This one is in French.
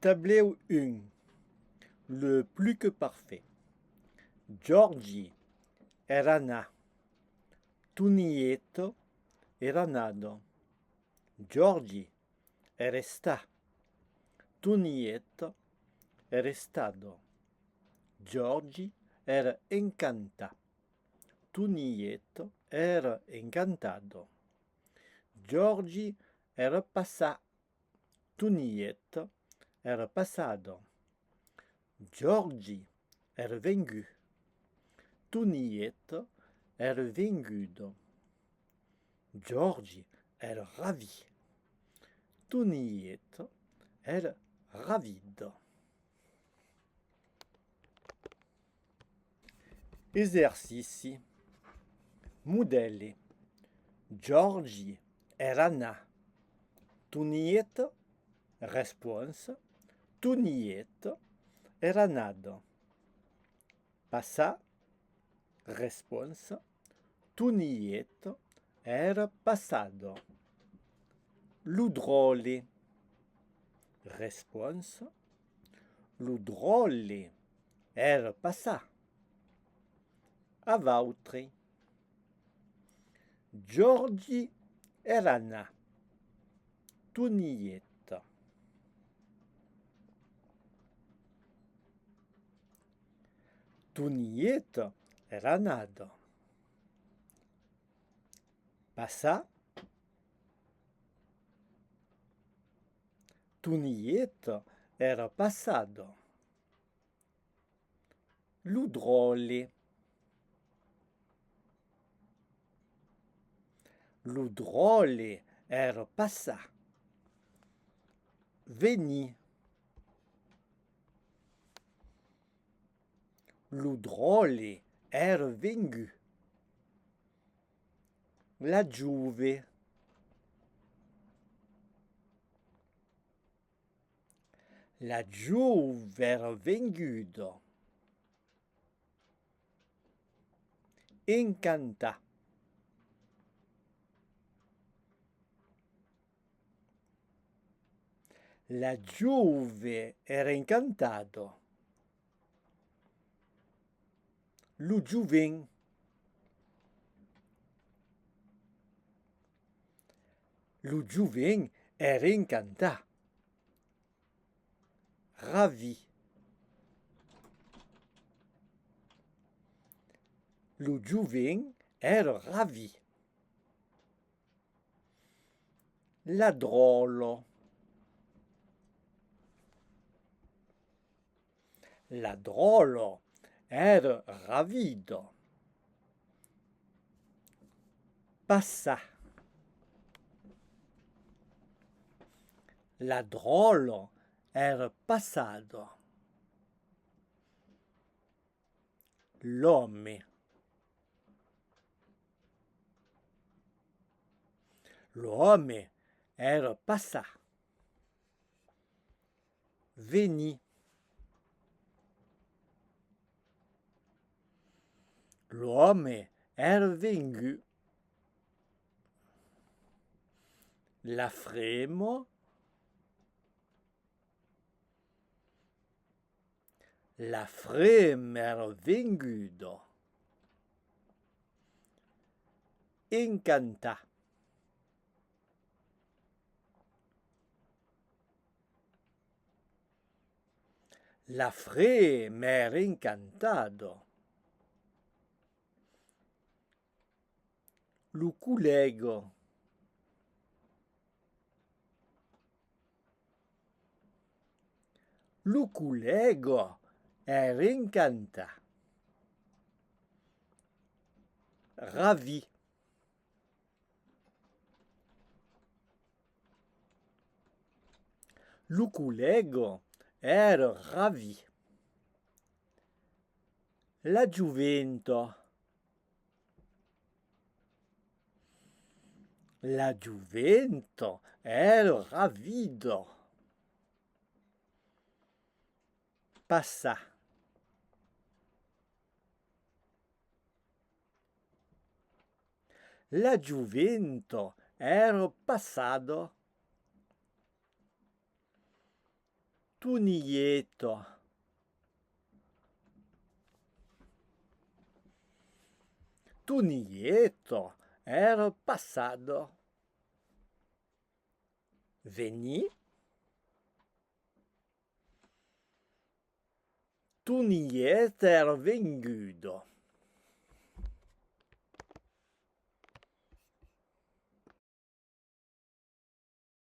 Tableau 1. Le plus que parfait. Giorgi era na. Tu nieto era nado. Giorgi era sta. Tu nieto era stado. Giorgi era encanta. Tu nieto era encantado. Giorgi era passa. Tu nieto era passado. Giorgi era vengu. Tu nieto era vengudo. Giorgi era ravi. Tu nieto era ravido. Esercizi. Modelli. Giorgi era na. Tu nieto, responsa. Tu nieto era nado. Passa, responsa. Tu nieto era passado. Ludroli, responsa. Ludroli era passa. Avautri. Giorgi era na. Tu nieto. Tu nieto era nado. Passa. Tu nieto era passado. Ludroli. Ludroli era passa. Veni. Ludroli era vengu. La Giuve. La Giuve era vengudo. Incanta. La Giuve era incantado. Lu Giuven. Lu Giuven era incanta. Ravi. Lu Giuven era ravi. Ladrolo. Ladrolo era ravido. Passa. Ladrolo era passado. L'uomo. L'uomo era passa. Veni. L'uomo era vengu. La fremo. La freme era vengudo. Incanta. La freme era incantado. Luculego. Luculego era incanta. Ravi. Luculego era ravi. La Giuvento. La Giuvento era ravido. Passa. La Giuvento era passado. tu nieto, tu nieto era passado. Veni, tu nieto era vengudo.